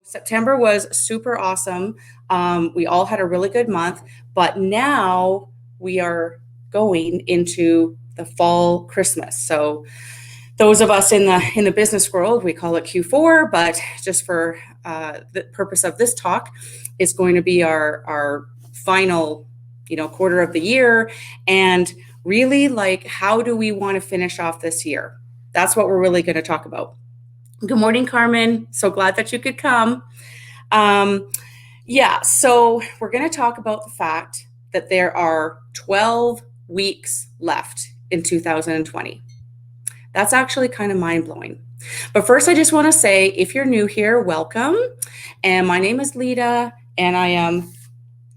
September was super awesome. We all had a really good month, but now we are going into the fall Christmas. So those of us in the business world, we call it Q4, but just for the purpose of this talk, it's going to be our final, quarter of the year, and really like how do we want to finish off this year? That's what we're really going to talk about. Good morning, Carmen. So glad that you could come. Um, yeah, so we're going to talk about the fact that there are 12 weeks left in 2020. That's actually kind of mind blowing. But first, I just want to say if you're new here, welcome. And my name is Lita, and I am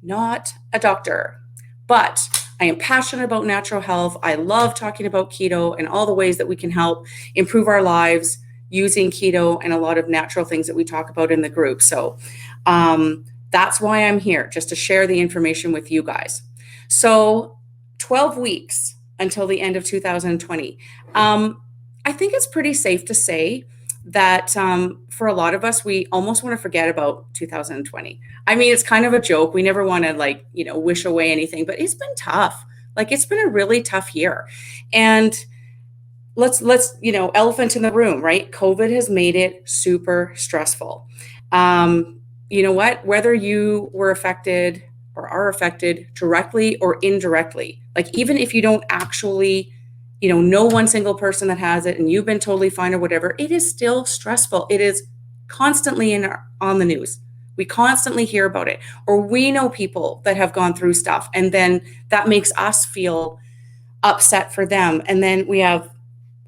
not a doctor, but I am passionate about natural health. I love talking about keto and all the ways that we can help improve our lives using keto and a lot of natural things that we talk about in the group. So that's why I'm here, just to share the information with you guys. So 12 weeks until the end of 2020. I think it's pretty safe to say that for a lot of us, we almost want to forget about 2020. I mean, it's kind of a joke. We never want to wish away anything, but it's been tough. Like it's been a really tough year. And let's elephant in the room, right? COVID has made it super stressful. You know what? Whether you were affected or are affected directly or indirectly, like even if you don't actually, know one single person that has it and you've been totally fine or whatever, it is still stressful. It is constantly on the news. We constantly hear about it, or we know people that have gone through stuff, and then that makes us feel upset for them. And then we have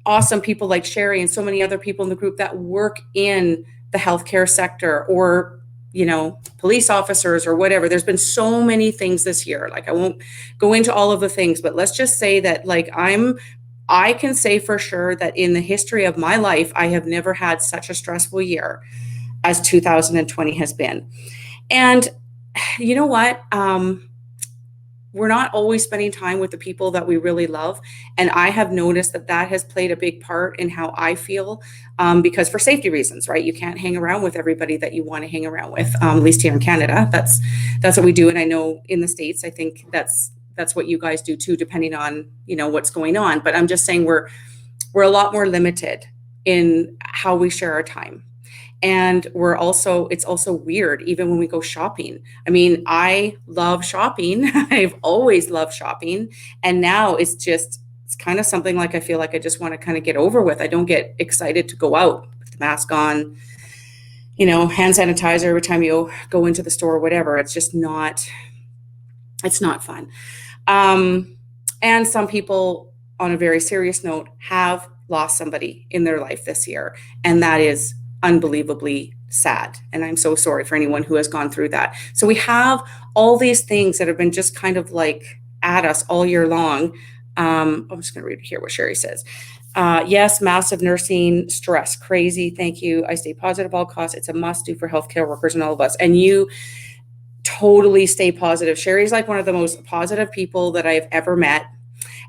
awesome people like Sherry and so many other people in the group that work in the healthcare sector, or police officers or whatever. There's been so many things this year. Like I won't go into all of the things, but let's just say that I can say for sure that in the history of my life, I have never had such a stressful year as 2020 has been. And you know what? We're not always spending time with the people that we really love. And I have noticed that has played a big part in how I feel, because for safety reasons, right? You can't hang around with everybody that you want to hang around with, at least here in Canada. That's what we do. And I know in the States, I think that's what you guys do too, depending on, what's going on. But I'm just saying we're a lot more limited in how we share our time. And it's also weird, even when we go shopping. I mean, I love shopping. I've always loved shopping. And now it's kind of something like I feel like I just want to kind of get over with. I don't get excited to go out with the mask on, hand sanitizer every time you go into the store or whatever. It's just not, it's not fun. And some people, on a very serious note, have lost somebody in their life this year. And that is unbelievably sad. And I'm so sorry for anyone who has gone through that. So we have all these things that have been just kind of like at us all year long. I'm just going to read here what Sherry says. Yes, massive nursing stress, crazy. Thank you. I stay positive all costs. It's a must do for healthcare workers and all of us. And you totally stay positive. Sherry's like one of the most positive people that I've ever met.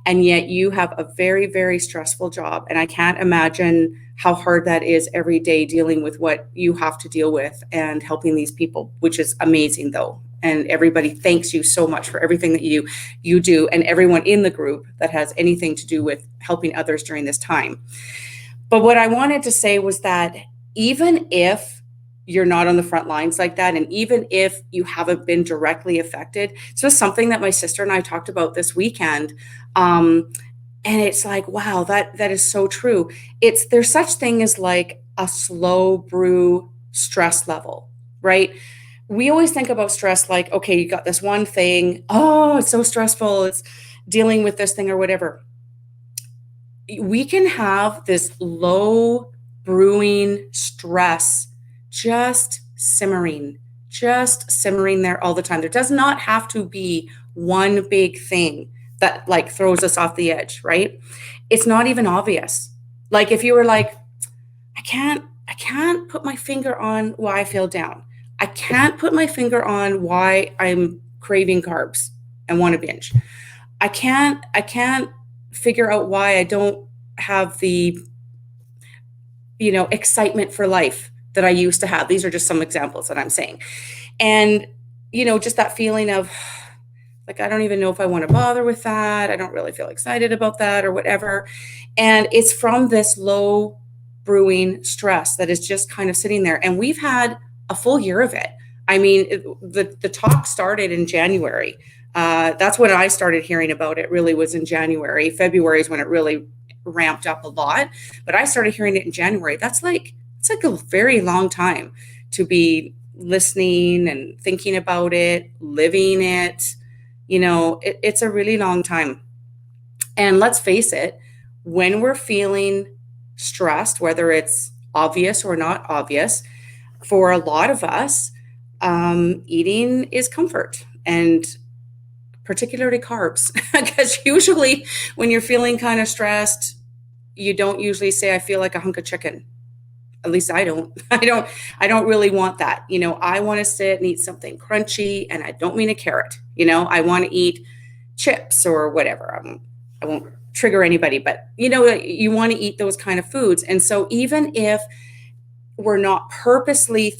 And yet you have a very, very stressful job. And I can't imagine how hard that is every day, dealing with what you have to deal with and helping these people, which is amazing though. And everybody thanks you so much for everything that you do, and everyone in the group that has anything to do with helping others during this time. But what I wanted to say was that even if you're not on the front lines like that, and even if you haven't been directly affected, it's just something that my sister and I talked about this weekend. And it's like, wow, that is so true. There's such thing as like a slow brew stress level, right? We always think about stress like, okay, you got this one thing. Oh, it's so stressful. It's dealing with this thing or whatever. We can have this low brewing stress just simmering, just simmering there all the time. There does not have to be one big thing that like throws us off the edge, right? It's not even obvious. Like if you were like, I can't put my finger on why I feel down. I can't put my finger on why I'm craving carbs and want to binge. I can't figure out why I don't have the, excitement for life that I used to have. These are just some examples that I'm saying. And, just that feeling of like, I don't even know if I want to bother with that. I don't really feel excited about that or whatever. And it's from this low brewing stress that is just kind of sitting there. And we've had a full year of it. I mean, the talk started in January. That's when I started hearing about it, really was in January. February is when it really ramped up a lot. But I started hearing it in January. It's like a very long time to be listening and thinking about it, living it. It's a really long time. And let's face it, when we're feeling stressed, whether it's obvious or not obvious, for a lot of us, eating is comfort, and particularly carbs, because usually when you're feeling kind of stressed, you don't usually say, I feel like a hunk of chicken. At least I don't. I don't really want that. I want to sit and eat something crunchy, and I don't mean a carrot. I want to eat chips or whatever. I won't trigger anybody, but you want to eat those kind of foods. And so even if we're not purposely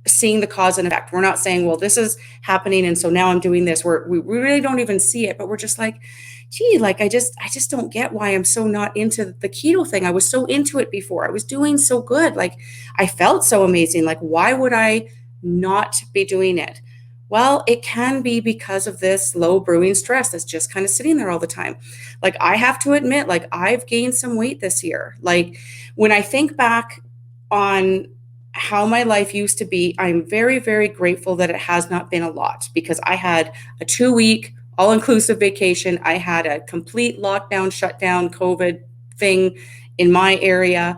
seeing the cause and effect, we're not saying, well, this is happening, and so now I'm doing this. We really don't even see it, but we're just like, gee, like I just don't get why I'm so not into the keto thing. I was so into it before. I was doing so good. Like I felt so amazing. Like why would I not be doing it? Well, it can be because of this low brewing stress that's just kind of sitting there all the time. Like I have to admit, like I've gained some weight this year. Like when I think back on how my life used to be, I'm very, very grateful that it has not been a lot, because I had a 2-week all-inclusive vacation. I had a complete lockdown, shutdown, COVID thing in my area,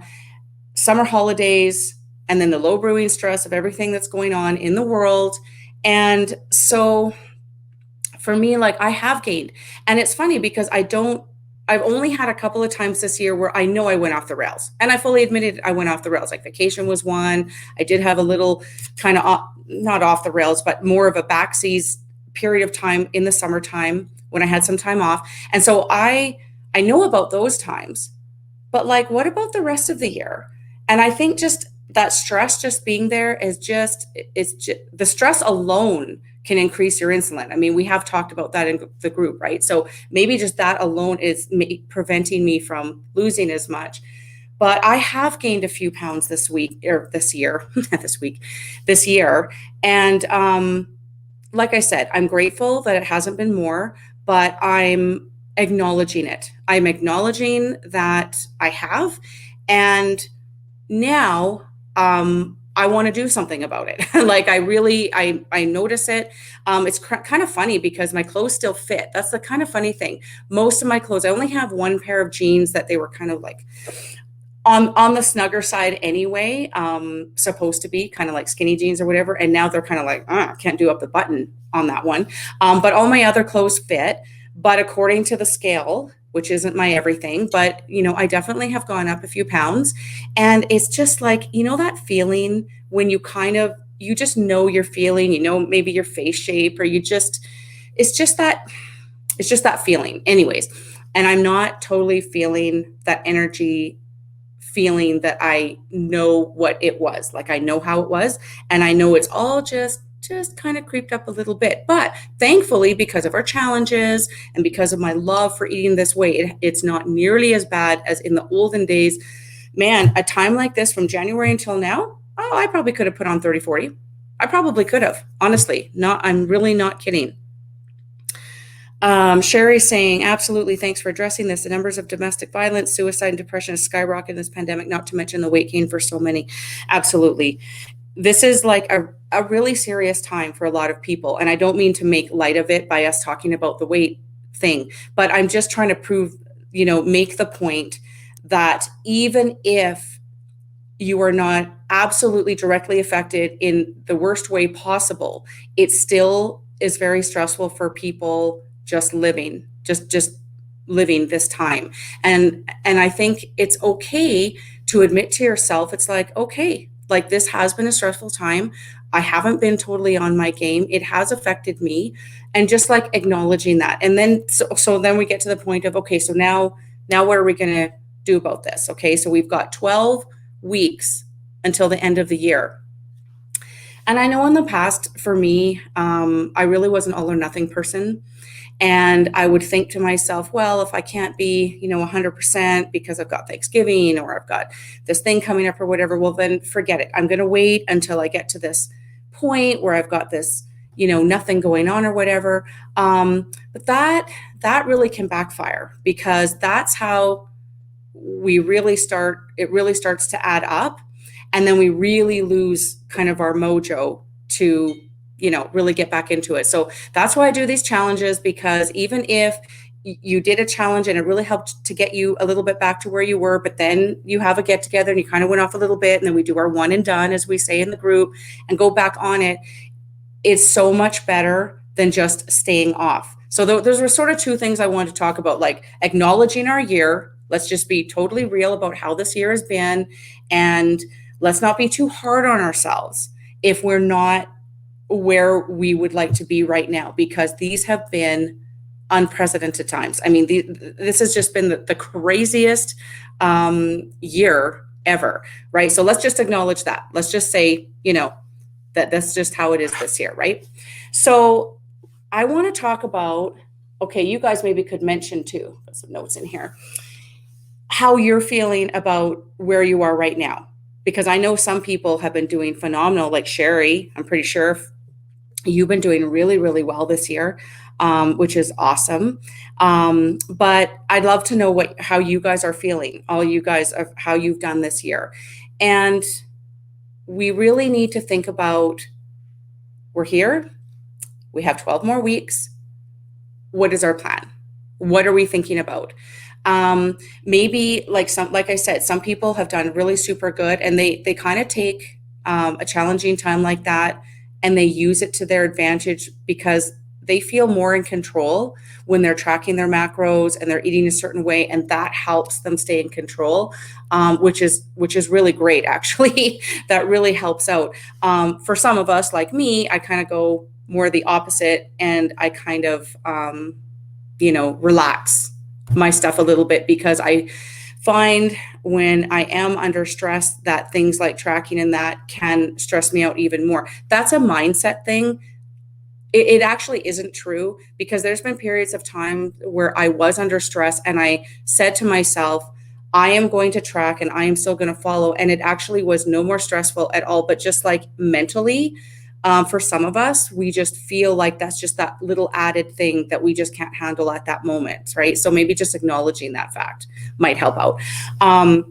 summer holidays, and then the low brewing stress of everything that's going on in the world. And so for me, like I have gained. And it's funny because I've only had a couple of times this year where I know I went off the rails, and I fully admitted I went off the rails. Like vacation was one. I did have a little kind of not off the rails, but more of a backseas period of time in the summertime when I had some time off. And so I know about those times, but like, what about the rest of the year? And I think just that stress just being there is just the stress alone can increase your insulin. I mean, we have talked about that in the group, right? So maybe just that alone is preventing me from losing as much. But I have gained a few pounds this year. And like I said, I'm grateful that it hasn't been more, but I'm acknowledging it. I'm acknowledging that I have. And now, I want to do something about it. Like I notice it. It's kind of funny because my clothes still fit. That's the kind of funny thing. Most of my clothes, I only have one pair of jeans that they were kind of like on the snugger side anyway, supposed to be kind of like skinny jeans or whatever. And now they're kind of like, can't do up the button on that one. But all my other clothes fit. But according to the scale, which isn't my everything, but I definitely have gone up a few pounds. And it's just like, that feeling when you just know you're feeling, maybe your face shape, or it's just that feeling anyways. And I'm not totally feeling that energy feeling that I know what it was. Like I know how it was, and I know it's all just kind of creeped up a little bit. But thankfully, because of our challenges and because of my love for eating this way, it's not nearly as bad as in the olden days. Man, a time like this from January until now, I probably could have put on 30, 40. I probably could have, honestly. I'm really not kidding. Sherry's saying, absolutely, thanks for addressing this. The numbers of domestic violence, suicide, and depression has skyrocketed in this pandemic, not to mention the weight gain for so many. Absolutely. This is like a really serious time for a lot of people. And I don't mean to make light of it by us talking about the weight thing, but I'm just trying to make the point that even if you are not absolutely directly affected in the worst way possible, it still is very stressful for people just living, just living this time. And I think it's okay to admit to yourself, it's like, okay, like this has been a stressful time. I haven't been totally on my game. It has affected me. And just like acknowledging that. And then so then we get to the point of, okay, so now what are we going to do about this? Okay, so we've got 12 weeks until the end of the year. And I know in the past for me, I really was an all or nothing person. And I would think to myself, well, if I can't be, 100% because I've got Thanksgiving or I've got this thing coming up or whatever, well, then forget it. I'm going to wait until I get to this point where I've got this, nothing going on or whatever. But that really can backfire, because that's how it really starts to add up. And then we really lose kind of our mojo to really get back into it. So that's why I do these challenges, because even if you did a challenge and it really helped to get you a little bit back to where you were, but then you have a get together and you kind of went off a little bit, and then we do our one and done, as we say in the group, and go back on it, it's so much better than just staying off. So those were sort of two things I wanted to talk about, like acknowledging our year. Let's just be totally real about how this year has been, and let's not be too hard on ourselves if we're not where we would like to be right now, because these have been unprecedented times. I mean, this has just been the craziest year ever, right? So let's just acknowledge that. Let's just say, that that's just how it is this year, right? So I want to talk about, okay, you guys maybe could mention too, put some notes in here, how you're feeling about where you are right now. Because I know some people have been doing phenomenal, like Sherry. I'm pretty sure you've been doing really, really well this year, which is awesome. But I'd love to know how you guys are feeling, all you guys, of how you've done this year. And we really need to think about, we're here, we have 12 more weeks. What is our plan? What are we thinking about? Maybe like I said, some people have done really super good, and they kind of take a challenging time like that and they use it to their advantage, because they feel more in control when they're tracking their macros and they're eating a certain way, and that helps them stay in control, which is really great, actually. That really helps out. For some of us, like me, I kind of go more the opposite, and I kind of relax my stuff a little bit, because I find when I am under stress that things like tracking and that can stress me out even more. That's a mindset thing. It actually isn't true, because there's been periods of time where I was under stress and I said to myself, I am going to track and I am still going to follow. And it actually was no more stressful at all. But just like mentally, for some of us, we just feel like that's just that little added thing that we just can't handle at that moment, right? So maybe just acknowledging that fact might help out. And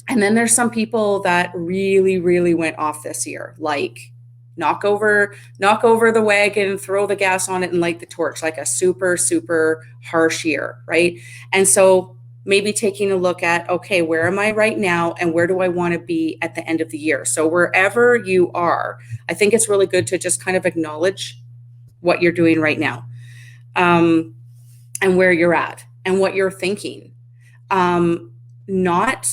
then there's some people that really, really went off this year, like knock over the wagon, throw the gas on it, and light the torch, like a super, super harsh year, right? And so maybe taking a look at, okay, where am I right now, and where do I want to be at the end of the year? So wherever you are, I think it's really good to just kind of acknowledge what you're doing right now, and where you're at and what you're thinking. Not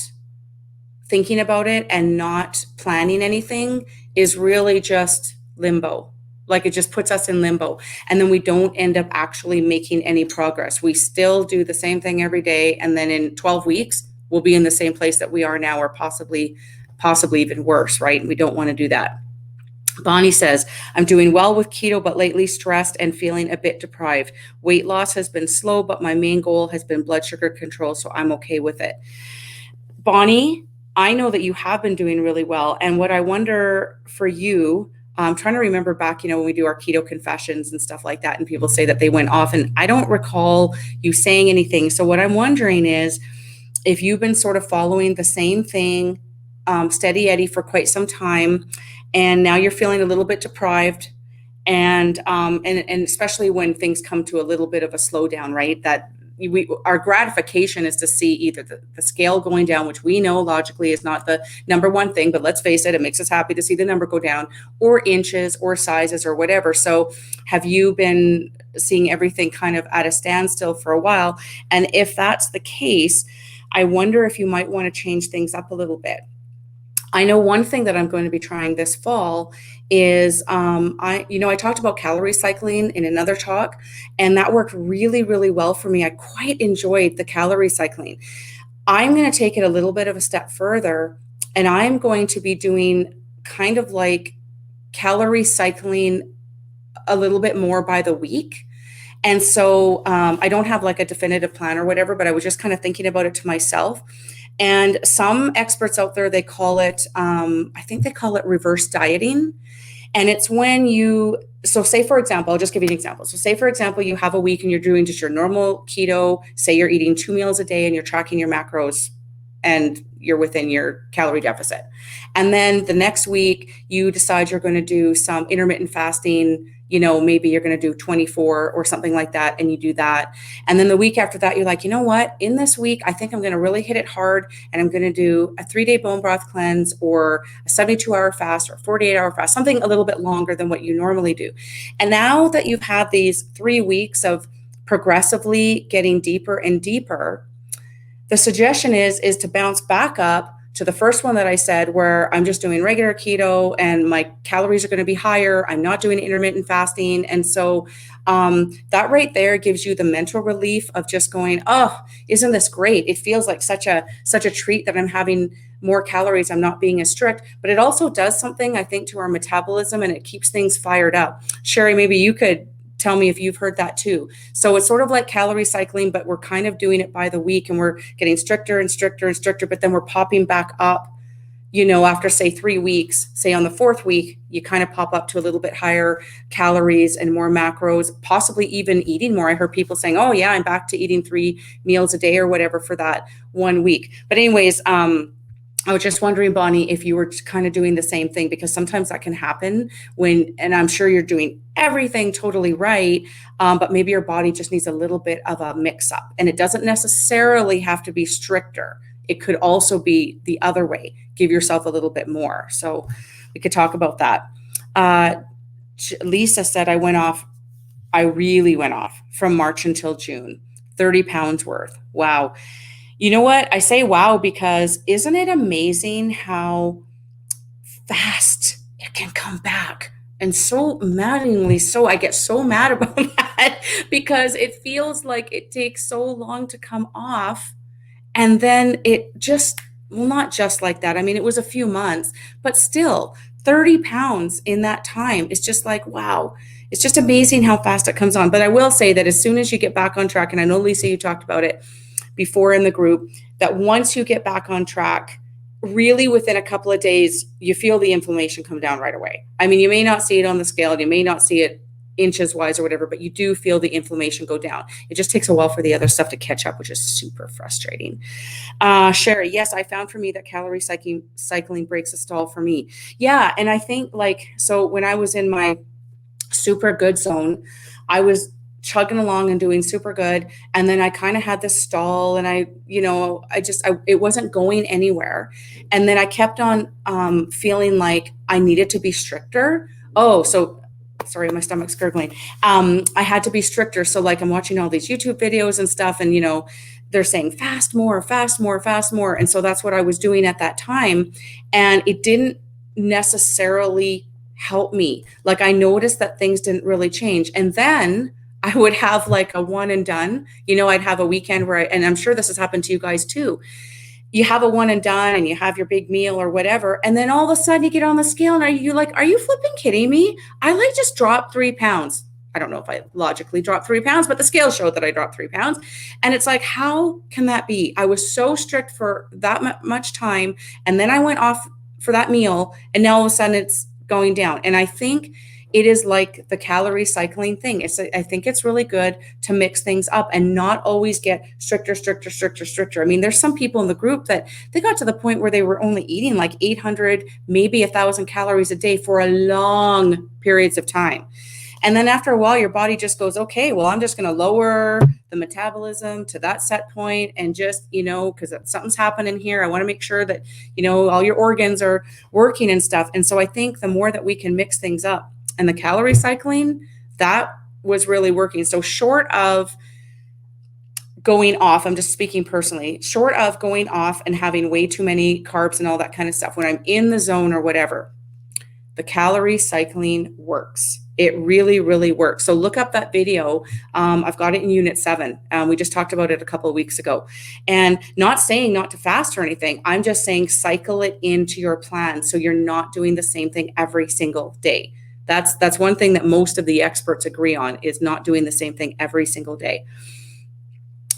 thinking about it and not planning anything is really just limbo. Like, it just puts us in limbo, and then we don't end up actually making any progress. We still do the same thing every day, and then in 12 weeks we'll be in the same place that we are now, or possibly even worse, right? And we don't want to do that. Bonnie says, I'm doing well with keto, but lately stressed and feeling a bit deprived. Weight loss has been slow, but my main goal has been blood sugar control, so I'm okay with it. Bonnie, I know that you have been doing really well. And what I wonder for you, I'm trying to remember back, when we do our keto confessions and stuff like that, and people say that they went off, and I don't recall you saying anything. So what I'm wondering is if you've been sort of following the same thing, steady Eddie, for quite some time, and now you're feeling a little bit deprived, and especially when things come to a little bit of a slowdown, right? our gratification is to see either the scale going down, which we know logically is not the number one thing, but let's face it, it makes us happy to see the number go down, or inches or sizes or whatever. So have you been seeing everything kind of at a standstill for a while? And if that's the case, I wonder if you might want to change things up a little bit. I know one thing that I'm going to be trying this fall is I talked about calorie cycling in another talk, and that worked really, really well for me. I quite enjoyed the calorie cycling. I'm going to take it a little bit of a step further, and I'm going to be doing kind of like calorie cycling a little bit more by the week. And so I don't have like a definitive plan or whatever, but I was just kind of thinking about it to myself. And some experts out there, they call it, I think they call it reverse dieting. And it's when so say for example, I'll just give you an example. So say for example, you have a week and you're doing just your normal keto, say you're eating 2 meals a day and you're tracking your macros and you're within your calorie deficit. And then the next week you decide you're going to do some intermittent fasting, maybe you're going to do 24 or something like that, and you do that. And then the week after that, you're like, you know what? In this week, I think I'm going to really hit it hard, and I'm going to do a 3-day bone broth cleanse or a 72-hour fast or 48-hour fast, something a little bit longer than what you normally do. And now that you've had these 3 weeks of progressively getting deeper and deeper, the suggestion is to bounce back up to the first one that I said, where I'm just doing regular keto and my calories are going to be higher. I'm not doing intermittent fasting. And so that right there gives you the mental relief of just going, oh, isn't this great? It feels like such a treat that I'm having more calories. I'm not being as strict, but it also does something, I think, to our metabolism, and it keeps things fired up. Sherry, maybe you could tell me if you've heard that too. So it's sort of like calorie cycling, but we're kind of doing it by the week, and we're getting stricter and stricter and stricter, but then we're popping back up, after say 3 weeks. Say on the 4th week, you kind of pop up to a little bit higher calories and more macros, possibly even eating more. I heard people saying, oh yeah, I'm back to eating 3 meals a day or whatever for that 1 week. But anyways, I was just wondering, Bonnie, if you were kind of doing the same thing, because sometimes that can happen and I'm sure you're doing everything totally right, but maybe your body just needs a little bit of a mix up, and it doesn't necessarily have to be stricter. It could also be the other way. Give yourself a little bit more. So we could talk about that. Lisa said, I really went off from March until June, 30 pounds worth. Wow. You know what? I say wow because isn't it amazing how fast it can come back? And so maddeningly so. I get so mad about that because it feels like it takes so long to come off. And then it just, well, not just like that. I mean, it was a few months, but still 30 pounds in that time. It's just like, wow. It's just amazing how fast it comes on. But I will say that as soon as you get back on track, and I know, Lisa, you talked about it before in the group, that once you get back on track, really within a couple of days, you feel the inflammation come down right away. I mean, you may not see it on the scale, you may not see it inches wise or whatever, but you do feel the inflammation go down. It just takes a while for the other stuff to catch up, which is super frustrating. Sherry, yes, I found for me that calorie cycling breaks a stall for me. Yeah, and I think so when I was in my super good zone, I was chugging along and doing super good. And then I kind of had this stall, and it wasn't going anywhere. And then I kept on feeling like I needed to be stricter. Oh, so sorry, my stomach's gurgling. I had to be stricter. So I'm watching all these YouTube videos and stuff, and they're saying fast more, fast more, fast more. And so that's what I was doing at that time. And it didn't necessarily help me. I noticed that things didn't really change. And then I would have a one and done. I'd have a weekend where and I'm sure this has happened to you guys too. You have a one and done, and you have your big meal or whatever. And then all of a sudden you get on the scale, and are you flipping kidding me? I just dropped 3 pounds. I don't know if I logically dropped 3 pounds, but the scale showed that I dropped 3 pounds. And it's how can that be? I was so strict for that much time. And then I went off for that meal, and now all of a sudden it's going down. And I think it is like the calorie cycling thing. I think it's really good to mix things up and not always get stricter, stricter, stricter, stricter. I mean, there's some people in the group that they got to the point where they were only eating 800, maybe 1,000 calories a day for a long periods of time. And then after a while, your body just goes, okay, well, I'm just going to lower the metabolism to that set point and just, because something's happening here. I want to make sure that, all your organs are working and stuff. And so I think the more that we can mix things up, and the calorie cycling, that was really working. So short of going off, I'm just speaking personally, short of going off and having way too many carbs and all that kind of stuff, when I'm in the zone or whatever, the calorie cycling works. It really, really works. So look up that video. I've got it in Unit 7. We just talked about it a couple of weeks ago. And not saying not to fast or anything. I'm just saying cycle it into your plan so you're not doing the same thing every single day. That's one thing that most of the experts agree on, is not doing the same thing every single day.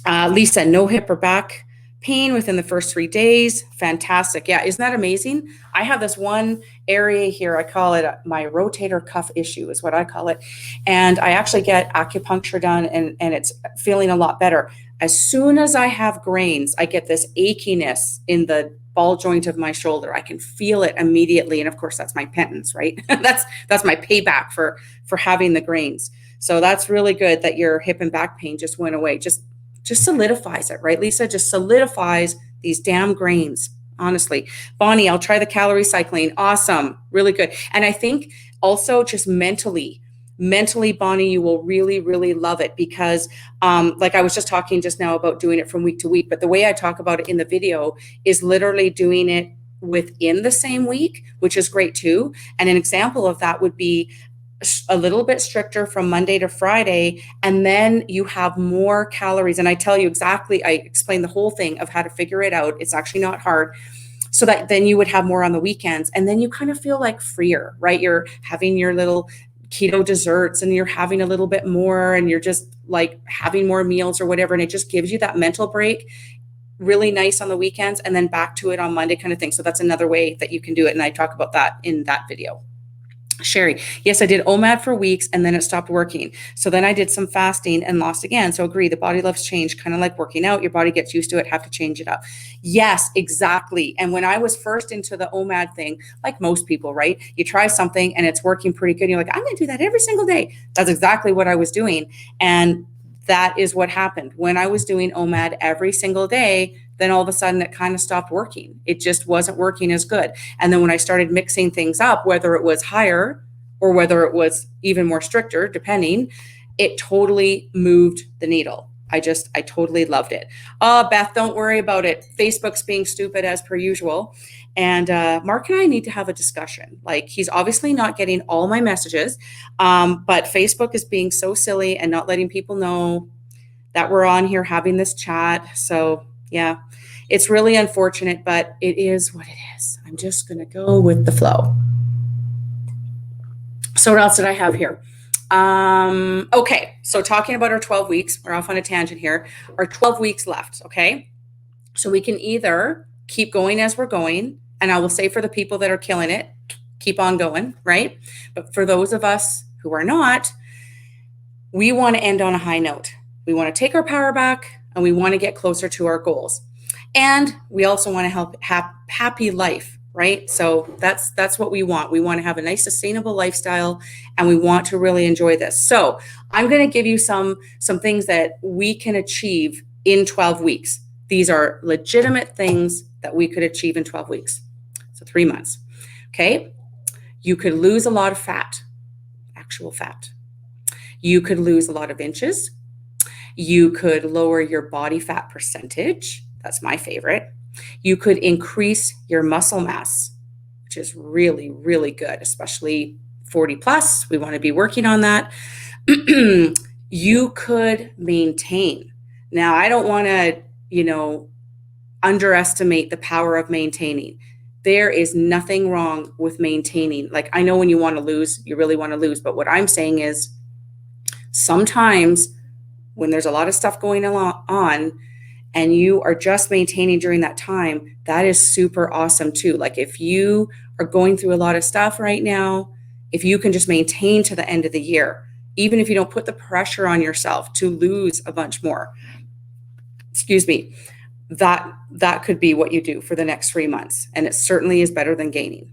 Lisa, no hip or back pain within the first 3 days. Fantastic. Yeah, isn't that amazing? I have this one area here, I call it my rotator cuff issue is what I call it. And I actually get acupuncture done and it's feeling a lot better. As soon as I have grains, I get this achiness in the ball joint of my shoulder. I can feel it immediately. And of course, that's my penance, right? that's my payback for having the grains. So that's really good that your hip and back pain just went away. Just solidifies it, right, Lisa? Just solidifies these damn grains, honestly. Bonnie, I'll try the calorie cycling. Awesome. Really good. And I think also just mentally, Bonnie, you will really, really love it because like I was just talking just now about doing it from week to week, but the way I talk about it in the video is literally doing it within the same week, which is great too. And an example of that would be a little bit stricter from Monday to Friday, and then you have more calories. And I tell you exactly, I explain the whole thing of how to figure it out. It's actually not hard. So that then you would have more on the weekends, and then you kind of feel like freer, right? You're having your little keto desserts and you're having a little bit more, and you're just like having more meals or whatever. And it just gives you that mental break. Really nice on the weekends, and then back to it on Monday kind of thing. So that's another way that you can do it. And I talk about that in that video. Sherry, yes, I did OMAD for weeks and then it stopped working. So then I did some fasting and lost again. So agree, the body loves change, kind of like working out. Your body gets used to it, have to change it up. Yes, exactly. And when I was first into the OMAD thing, like most people, right? You try something and it's working pretty good. And you're like, I'm going to do that every single day. That's exactly what I was doing. And that is what happened. When I was doing OMAD every single day, then all of a sudden it kind of stopped working. It just wasn't working as good. And then when I started mixing things up, whether it was higher or whether it was even more stricter, depending, it totally moved the needle. I totally loved it. Oh, Beth, don't worry about it. Facebook's being stupid as per usual. And Mark and I need to have a discussion. Like, he's obviously not getting all my messages, but Facebook is being so silly and not letting people know that we're on here having this chat. So yeah, it's really unfortunate, but it is what it is. I'm just going to go with the flow. So what else did I have here? Okay, so talking about our 12 weeks, we're off on a tangent here. Our 12 weeks left, okay? So we can either keep going as we're going, and I will say for the people that are killing it, keep on going, right? But for those of us who are not, we want to end on a high note. We want to take our power back, and we want to get closer to our goals. And we also want to have happy life, right? So that's what we want. We want to have a nice, sustainable lifestyle, and we want to really enjoy this. So I'm going to give you some things that we can achieve in 12 weeks. These are legitimate things that we could achieve in 12 weeks. So 3 months, okay? You could lose a lot of fat, actual fat. You could lose a lot of inches. You could lower your body fat percentage. That's my favorite. You could increase your muscle mass, which is really, really good, especially 40 plus. We want to be working on that. You could maintain. Now, I don't want to, underestimate the power of maintaining. There is nothing wrong with maintaining. Like, I know when you want to lose, you really want to lose. But what I'm saying is sometimes when there's a lot of stuff going on and you are just maintaining during that time, that is super awesome too. Like, if you are going through a lot of stuff right now, if you can just maintain to the end of the year, even if you don't put the pressure on yourself to lose a bunch more, that could be what you do for the next 3 months. And it certainly is better than gaining.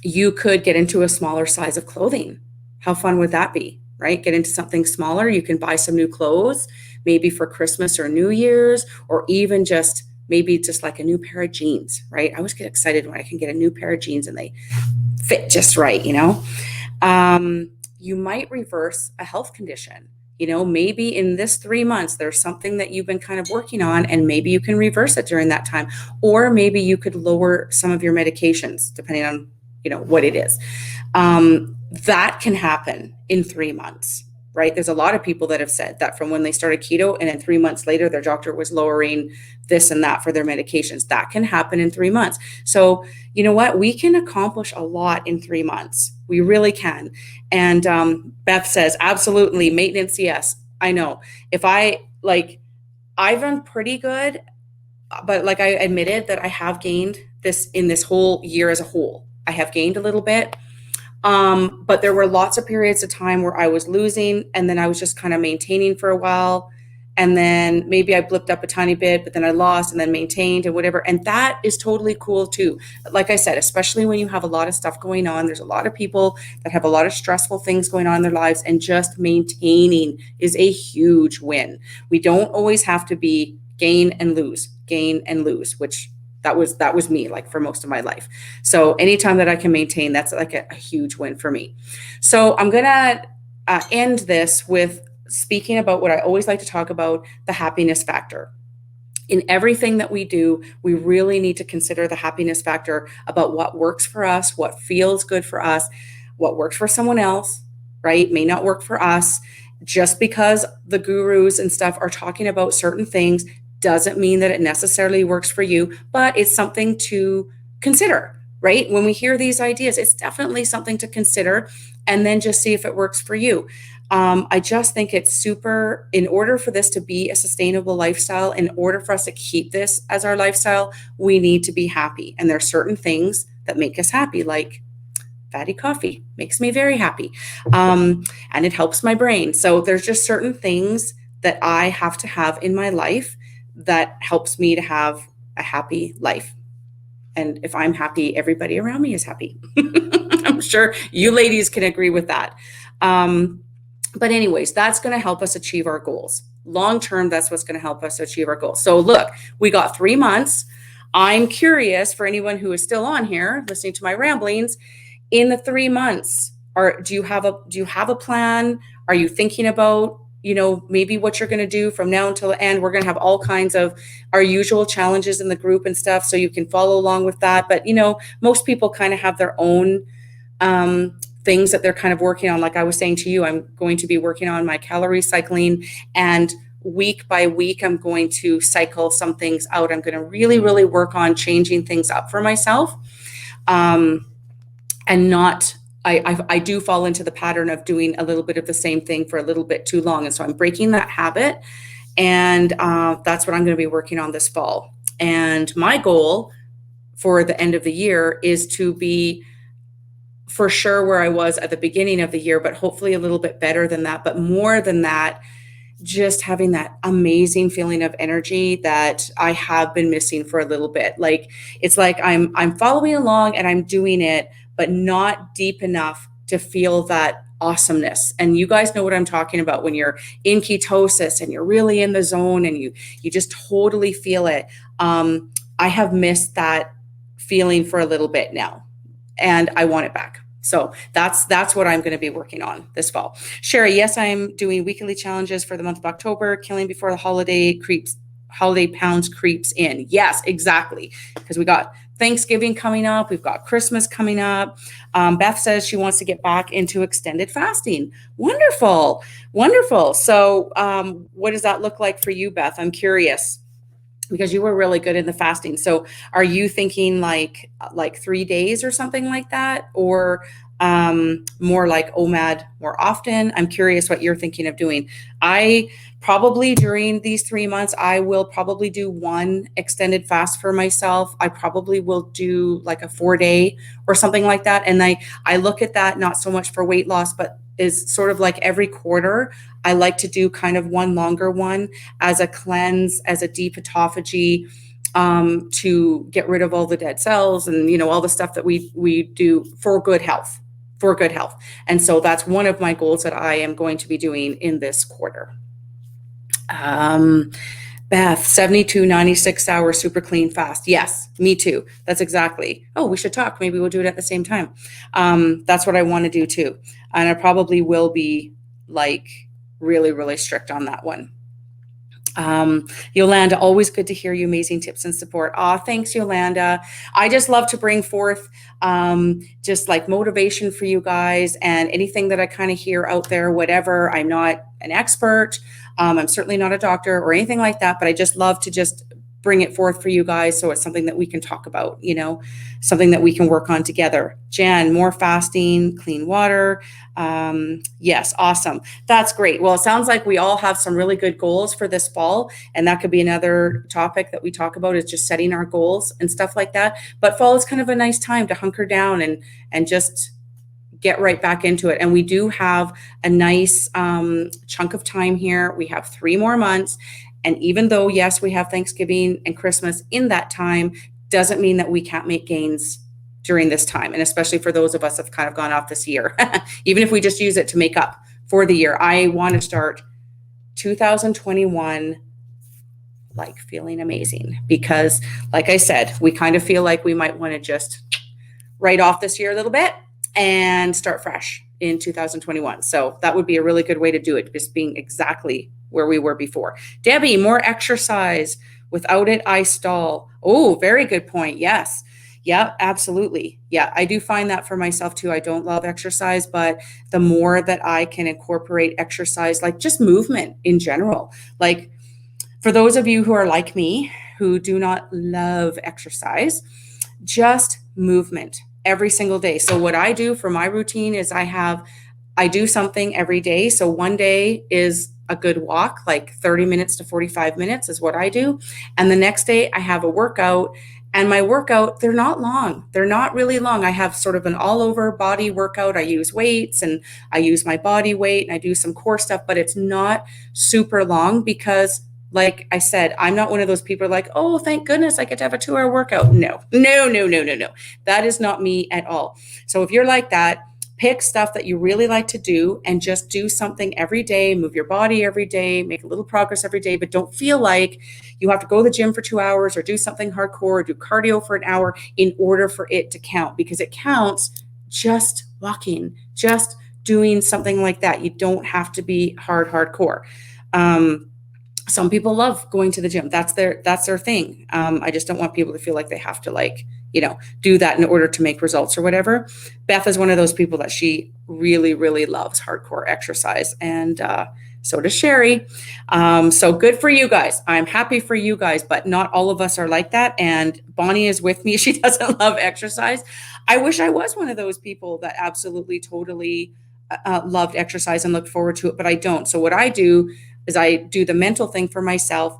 You could get into a smaller size of clothing. How fun would that be, right? Get into something smaller. You can buy some new clothes, maybe for Christmas or New Year's, or even just maybe just like a new pair of jeans, right? I always get excited when I can get a new pair of jeans and they fit just right, you know? You might reverse a health condition. You know, maybe in this 3 months, there's something that you've been kind of working on, and maybe you can reverse it during that time. Or maybe you could lower some of your medications, depending on, you know, what it is. That can happen in 3 months, right? There's a lot of people that have said that from when they started keto, and then 3 months later, their doctor was lowering this and that for their medications. That can happen in 3 months. So, you know what? We can accomplish a lot in 3 months. We really can. And Beth says, absolutely, maintenance, yes. I know. If I, like, I've done pretty good, but like I admitted that I have gained this in this whole year as a whole. I have gained a little bit. But there were lots of periods of time where I was losing, and then I was just kind of maintaining for a while. And then maybe I blipped up a tiny bit, but then I lost and then maintained and whatever. And that is totally cool too. Like I said, especially when you have a lot of stuff going on, there's a lot of people that have a lot of stressful things going on in their lives, and just maintaining is a huge win. We don't always have to be gain and lose, which that was me, like, for most of my life. So anytime that I can maintain, that's like a huge win for me. So I'm gonna end this with speaking about what I always like to talk about, the happiness factor. In everything that we do, we really need to consider the happiness factor about what works for us, what feels good for us. What works for someone else, right, may not work for us. Just because the gurus and stuff are talking about certain things doesn't mean that it necessarily works for you, but it's something to consider, right? When we hear these ideas, it's definitely something to consider, and then just see if it works for you. I just think it's super, in order for this to be a sustainable lifestyle, in order for us to keep this as our lifestyle, we need to be happy. And there are certain things that make us happy, like fatty coffee makes me very happy. And it helps my brain. So there's just certain things that I have to have in my life that helps me to have a happy life. And if I'm happy, everybody around me is happy. I'm sure you ladies can agree with that. But anyways, that's going to help us achieve our goals. Long term, that's what's going to help us achieve our goals. So look, we got 3 months. I'm curious, for anyone who is still on here listening to my ramblings, in the 3 months, do you have a plan? Are you thinking about, you know, maybe what you're going to do from now until the end? We're going to have all kinds of our usual challenges in the group and stuff, so you can follow along with that. But, you know, most people kind of have their own things that they're kind of working on. Like I was saying to you, I'm going to be working on my calorie cycling, and week by week, I'm going to cycle some things out. I'm going to really, really work on changing things up for myself. And not, I do fall into the pattern of doing a little bit of the same thing for a little bit too long. And so I'm breaking that habit. And that's what I'm going to be working on this fall. And my goal for the end of the year is to be for sure where I was at the beginning of the year, but hopefully a little bit better than that. But more than that, just having that amazing feeling of energy that I have been missing for a little bit. Like, it's like I'm following along and I'm doing it, but not deep enough to feel that awesomeness. And you guys know what I'm talking about when you're in ketosis and you're really in the zone and you just totally feel it. I have missed that feeling for a little bit now, and I want it back. So that's what I'm going to be working on this fall. Sherry, yes, I'm doing weekly challenges for the month of October, killing before the holiday pounds creeps in. Yes, exactly. Because we got Thanksgiving coming up. We've got Christmas coming up. Beth says she wants to get back into extended fasting. Wonderful. Wonderful. So what does that look like for you, Beth? I'm curious, because you were really good in the fasting. So are you thinking like 3 days or something like that? Or more like OMAD more often? I'm curious what you're thinking of doing. I probably, during these 3 months, I will probably do one extended fast for myself. I probably will do like a 4-day or something like that. And I look at that not so much for weight loss, but is sort of like every quarter, I like to do kind of one longer one as a cleanse, as a deep autophagy, to get rid of all the dead cells and, you know, all the stuff that we do for good health. for good health. And so that's one of my goals that I am going to be doing in this quarter. Beth, 72, 96 hour super clean fast. Yes, me too. That's exactly. Oh, we should talk. Maybe we'll do it at the same time. That's what I want to do too. And I probably will be like really, really strict on that one. Yolanda, always good to hear you. Amazing tips and support. Thanks, Yolanda. I just love to bring forth just like motivation for you guys and anything that I kind of hear out there, whatever. I'm not an expert. I'm certainly not a doctor or anything like that, but I just love to just bring it forth for you guys. So it's something that we can talk about, something that we can work on together. Jen, more fasting, clean water. Yes, awesome. That's great. Well, it sounds like we all have some really good goals for this fall. And that could be another topic that we talk about, is just setting our goals and stuff like that. But fall is kind of a nice time to hunker down and just get right back into it. And we do have a nice chunk of time here. We have 3 more months. And even though, yes, we have Thanksgiving and Christmas in that time, doesn't mean that we can't make gains during this time. And especially for those of us that have kind of gone off this year, even if we just use it to make up for the year. I want to start 2021 like feeling amazing, because like I said, we kind of feel like we might want to just write off this year a little bit and start fresh in 2021. So that would be a really good way to do it, just being exactly where we were before. Debbie, more exercise. Without it, I stall. Oh, very good point. Yes. Yeah, absolutely. Yeah, I do find that for myself too. I don't love exercise, but the more that I can incorporate exercise, like just movement in general, like for those of you who are like me, who do not love exercise, just movement every single day. So what I do for my routine is I do something every day. So one day is a good walk, like 30 minutes to 45 minutes is what I do. And the next day I have a workout, and my workout, they're not long. They're not really long. I have sort of an all over body workout. I use weights and I use my body weight and I do some core stuff, but it's not super long because like I said, I'm not one of those people like, oh, thank goodness I get to have a 2-hour workout. No. That is not me at all. So if you're like that, pick stuff that you really like to do and just do something every day, move your body every day, make a little progress every day, but don't feel like you have to go to the gym for 2 hours or do something hardcore or do cardio for an hour in order for it to count, because it counts just walking, just doing something like that. You don't have to be hardcore. Some people love going to the gym. That's their thing. I just don't want people to feel like they have to do that in order to make results or whatever. Beth is one of those people that she really, really loves hardcore exercise. And so does Sherry. So good for you guys. I'm happy for you guys, but not all of us are like that. And Bonnie is with me. She doesn't love exercise. I wish I was one of those people that absolutely, totally loved exercise and looked forward to it, but I don't. So what I do is I do the mental thing for myself,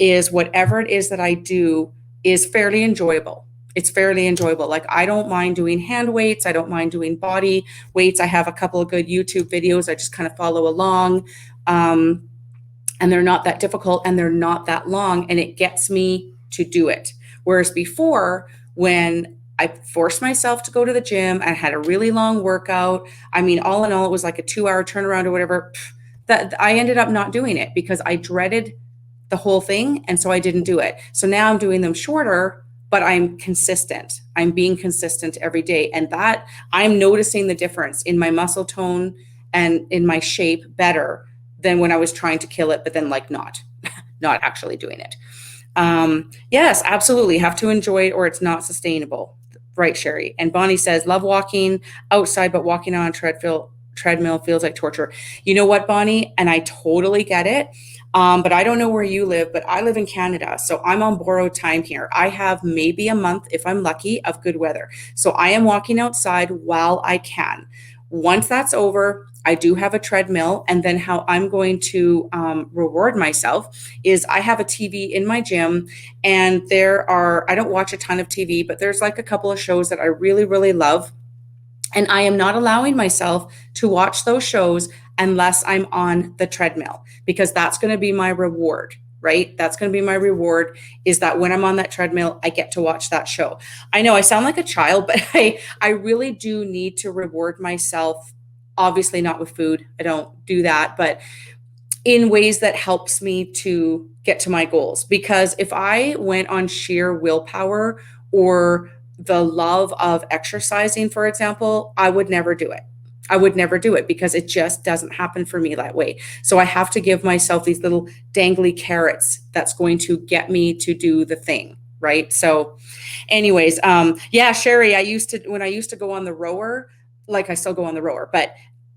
is whatever it is that I do is fairly enjoyable. It's fairly enjoyable. Like I don't mind doing hand weights. I don't mind doing body weights. I have a couple of good YouTube videos. I just kind of follow along. And they're not that difficult and they're not that long, and it gets me to do it. Whereas before, when I forced myself to go to the gym, I had a really long workout. I mean, all in all, it was like a 2-hour turnaround or whatever. That I ended up not doing it because I dreaded the whole thing. And so I didn't do it. So now I'm doing them shorter, but I'm consistent. I'm being consistent every day. And that I'm noticing the difference in my muscle tone and in my shape better than when I was trying to kill it, but then not actually doing it. Yes, absolutely. Have to enjoy it or it's not sustainable. Right, Sherry. And Bonnie says, love walking outside, but walking on a treadmill feels like torture. You know what, Bonnie? And I totally get it. But I don't know where you live, but I live in Canada. So I'm on borrowed time here. I have maybe a month, if I'm lucky, of good weather. So I am walking outside while I can. Once that's over, I do have a treadmill. And then how I'm going to reward myself is I have a TV in my gym, and I don't watch a ton of TV, but there's like a couple of shows that I really, really love. And I am not allowing myself to watch those shows unless I'm on the treadmill, because that's going to be my reward, right? That's going to be my reward, is that when I'm on that treadmill, I get to watch that show. I know I sound like a child, but I really do need to reward myself. Obviously not with food. I don't do that, but in ways that helps me to get to my goals. Because if I went on sheer willpower or the love of exercising, for example, I would never do it. I would never do it because it just doesn't happen for me that way. So I have to give myself these little dangly carrots that's going to get me to do the thing, right? So anyways, yeah, Sherry, when I used to go on the rower, like I still go on the rower, but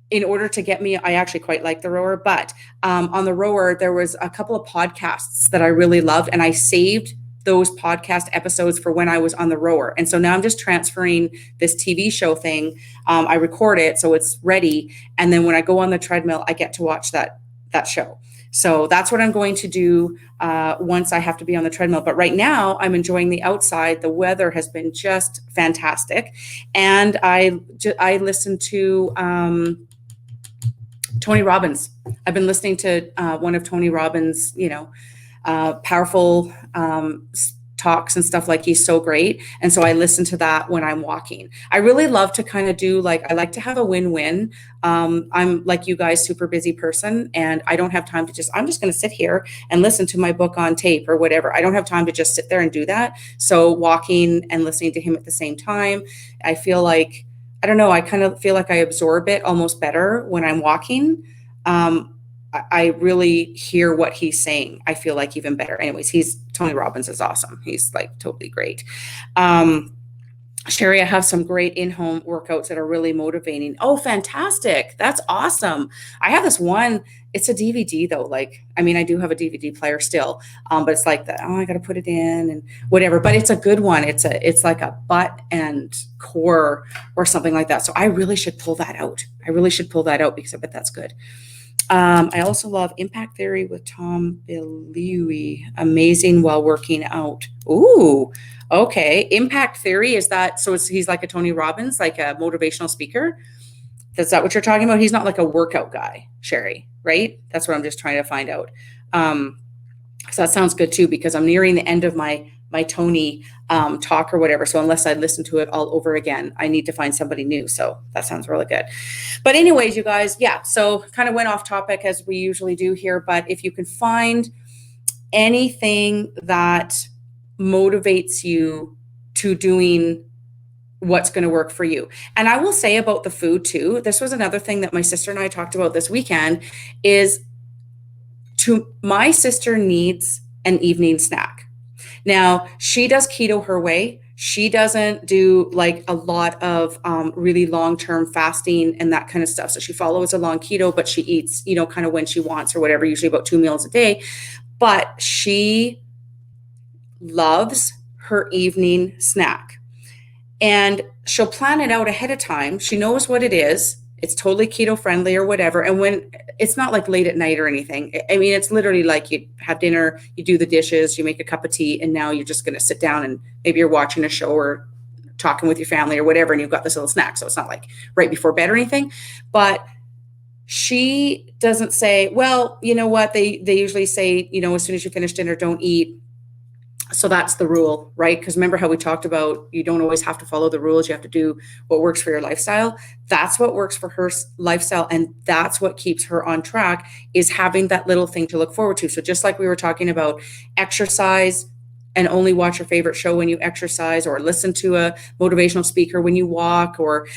in order to get me, I actually quite like the rower, but on the rower, there was a couple of podcasts that I really loved, and I saved those podcast episodes for when I was on the rower. And so now I'm just transferring this TV show thing. I record it so it's ready, and then when I go on the treadmill, I get to watch that show. So that's what I'm going to do once I have to be on the treadmill. But right now, I'm enjoying the outside. The weather has been just fantastic, and I listen to Tony Robbins. I've been listening to one of Tony Robbins, powerful talks and stuff. Like, he's so great. And so I listen to that when I'm walking. I really love to kind of do, like, I like to have a win-win. I'm like you guys, super busy person, and I don't have time to I'm just going to sit here and listen to my book on tape or whatever. I don't have time to just sit there and do that. So walking and listening to him at the same time, I feel like, I don't know, I kind of feel like I absorb it almost better when I'm walking. I really hear what he's saying. I feel like even better. Anyways, Tony Robbins is awesome. He's like totally great. Sherry, I have some great in-home workouts that are really motivating. Oh, fantastic. That's awesome. I have this one, it's a DVD though. I do have a DVD player still, but it's like I got to put it in and whatever, but it's a good one. It's like a butt and core or something like that. So I really should pull that out. Because I bet that's good. I also love Impact Theory with Tom Bilyeu. Amazing while working out. Ooh, okay. Impact Theory, is that, so he's like a Tony Robbins, like a motivational speaker? Is that what you're talking about? He's not like a workout guy, Sherry, right? That's what I'm just trying to find out. So that sounds good too, because I'm nearing the end of my Tony talk or whatever. So unless I listen to it all over again, I need to find somebody new. So that sounds really good. But anyways, you guys, yeah, so kind of went off topic as we usually do here. But if you can find anything that motivates you to doing what's going to work for you. And I will say about the food too, this was another thing that my sister and I talked about this weekend, is my sister needs an evening snack. Now, she does keto her way. She doesn't do like a lot of really long-term fasting and that kind of stuff. So she follows along keto, but she eats, kind of when she wants or whatever, usually about 2 meals a day. But she loves her evening snack. And she'll plan it out ahead of time. She knows what it is. It's totally keto friendly or whatever. And when it's not like late at night or anything, it's literally like you have dinner, you do the dishes, you make a cup of tea, and now you're just going to sit down and maybe you're watching a show or talking with your family or whatever, and you've got this little snack. So it's not like right before bed or anything. But she doesn't say, well, you know what? They usually say, as soon as you finish dinner, don't eat. So that's the rule, right? Because remember how we talked about, you don't always have to follow the rules. You have to do what works for your lifestyle. That's what works for her lifestyle. And that's what keeps her on track, is having that little thing to look forward to. So just like we were talking about exercise, and only watch your favorite show when you exercise, or listen to a motivational speaker when you walk, or,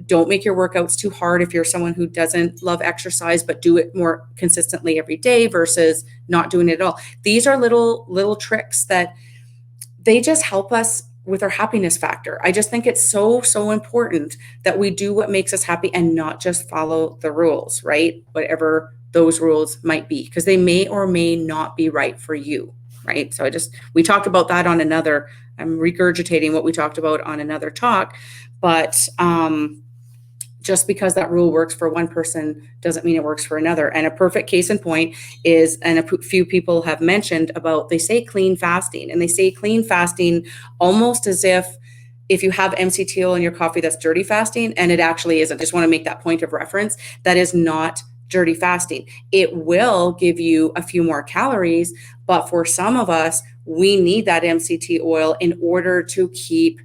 don't make your workouts too hard if you're someone who doesn't love exercise, but do it more consistently every day versus not doing it at all. These are little tricks that they just help us with our happiness factor. I just think it's so, so important that we do what makes us happy and not just follow the rules, right? Whatever those rules might be, because they may or may not be right for you. Right. So we talked about that on another, I'm regurgitating what we talked about on another talk, but just because that rule works for one person doesn't mean it works for another. And a perfect case in point is, and a few people have mentioned about, they say clean fasting, and they say clean fasting almost as if you have MCT oil in your coffee, that's dirty fasting. And it actually isn't. Just want to make that point of reference. That is not dirty fasting. It will give you a few more calories, but for some of us, we need that MCT oil in order to keep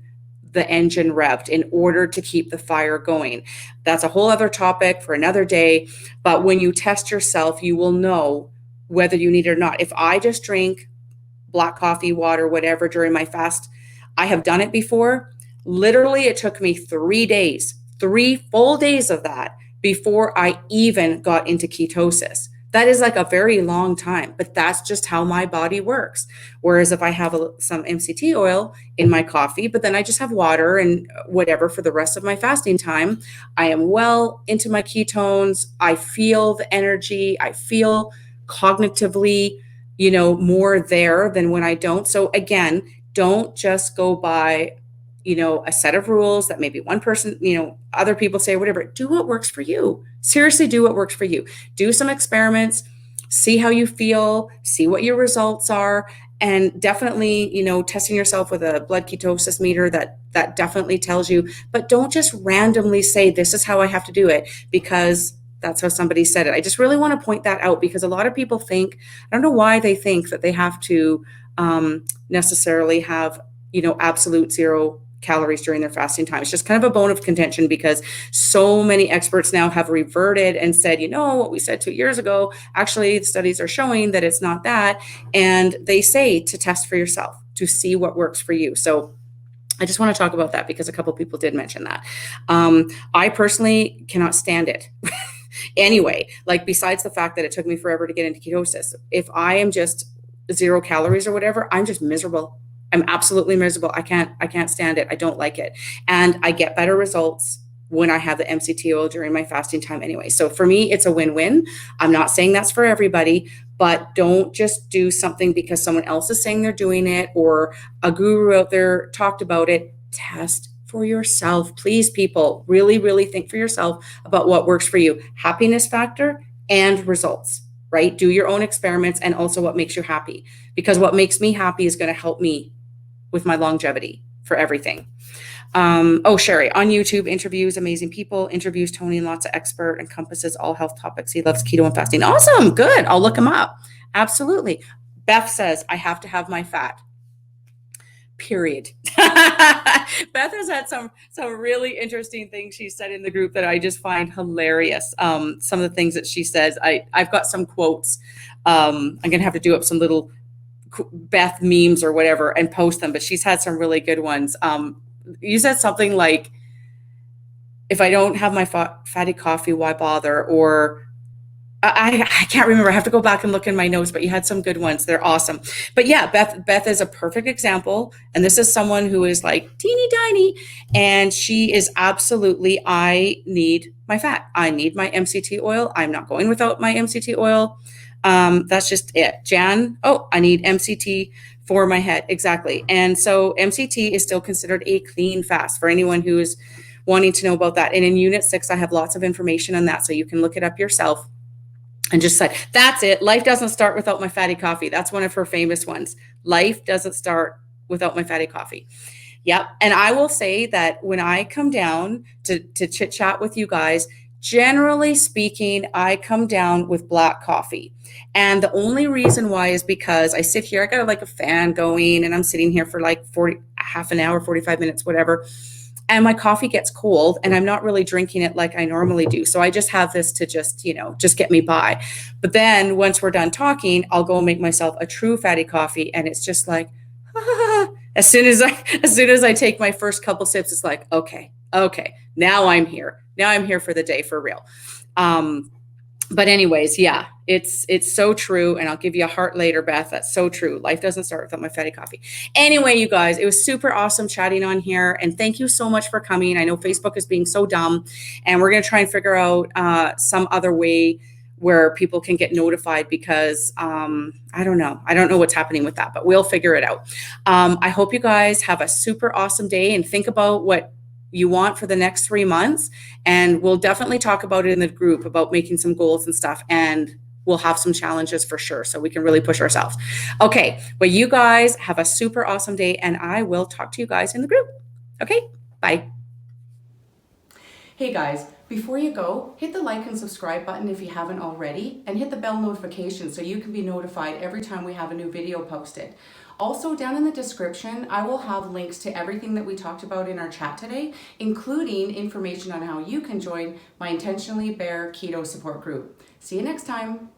the engine revved, in order to keep the fire going. That's a whole other topic for another day. But when you test yourself, you will know whether you need it or not. If I just drink black coffee, water, whatever during my fast, I have done it before. Literally, it took me 3 days, 3 full days of that before I even got into ketosis. That is like a very long time, but that's just how my body works. Whereas if I have some MCT oil in my coffee, but then I just have water and whatever for the rest of my fasting time, I am well into my ketones. I feel the energy. I feel cognitively, more there than when I don't. So again, don't just go by, a set of rules that maybe one person, other people say, whatever. Do what works for you. Seriously, do what works for you. Do some experiments, see how you feel, see what your results are. And definitely, testing yourself with a blood ketosis meter that definitely tells you, but don't just randomly say, this is how I have to do it because that's how somebody said it. I just really want to point that out because a lot of people think, I don't know why they think that they have to necessarily have, absolute zero calories during their fasting time. It's just kind of a bone of contention because so many experts now have reverted and said, what we said 2 years ago, actually the studies are showing that it's not that. And they say to test for yourself, to see what works for you. So I just want to talk about that because a couple of people did mention that. I personally cannot stand it. Anyway, like besides the fact that it took me forever to get into ketosis, if I am just 0 calories or whatever, I'm just miserable. I'm absolutely miserable. I can't stand it. I don't like it. And I get better results when I have the MCT oil during my fasting time anyway. So for me, it's a win-win. I'm not saying that's for everybody, but don't just do something because someone else is saying they're doing it or a guru out there talked about it. Test for yourself. Please, people, really, really think for yourself about what works for you. Happiness factor and results, right? Do your own experiments and also what makes you happy. Because what makes me happy is going to help me with my longevity for everything. Sherry, on YouTube, interviews amazing people, interviews Tony and lots of expert, encompasses all health topics. He loves keto and fasting. Awesome. Good. I'll look him up. Absolutely. Beth says, I have to have my fat. Period. Beth has had some really interesting things she said in the group that I just find hilarious. Some of the things that she says, I've got some quotes. I'm going to have to do up some little Beth memes or whatever and post them, but she's had some really good ones. You said something like, if I don't have my fatty coffee, why bother? Or I can't remember. I have to go back and look in my notes, but you had some good ones. They're awesome. But yeah, Beth is a perfect example. And this is someone who is like teeny tiny. And she is absolutely, I need my fat. I need my MCT oil. I'm not going without my MCT oil. That's just it. Jan, I need MCT for my head. Exactly. And so MCT is still considered a clean fast for anyone who is wanting to know about that. And in Unit 6, I have lots of information on that. So you can look it up yourself. And just said, that's it. Life doesn't start without my fatty coffee. That's one of her famous ones. Life doesn't start without my fatty coffee. Yep. And I will say that when I come down to chit chat with you guys, generally speaking, I come down with black coffee. And the only reason why is because I sit here, I got like a fan going and I'm sitting here for like half an hour, 45 minutes, whatever. And my coffee gets cold and I'm not really drinking it like I normally do. So I just have this to just get me by. But then once we're done talking, I'll go and make myself a true fatty coffee. And it's just like, as soon as I take my first couple sips, it's like, okay, now I'm here. Now I'm here for the day for real. But anyways, yeah, it's so true. And I'll give you a heart later, Beth. That's so true. Life doesn't start without my fatty coffee. Anyway, you guys, it was super awesome chatting on here. And thank you so much for coming. I know Facebook is being so dumb and we're going to try and figure out some other way where people can get notified because I don't know. I don't know what's happening with that, but we'll figure it out. I hope you guys have a super awesome day and think about what you want for the next 3 months. And we'll definitely talk about it in the group about making some goals and stuff. And we'll have some challenges for sure. So we can really push ourselves. Okay. Well, you guys have a super awesome day and I will talk to you guys in the group. Okay. Bye. Hey guys. Before you go, hit the like and subscribe button if you haven't already, and hit the bell notification so you can be notified every time we have a new video posted. Also, down in the description, I will have links to everything that we talked about in our chat today, including information on how you can join my Intentionally Bare Keto support group. See you next time.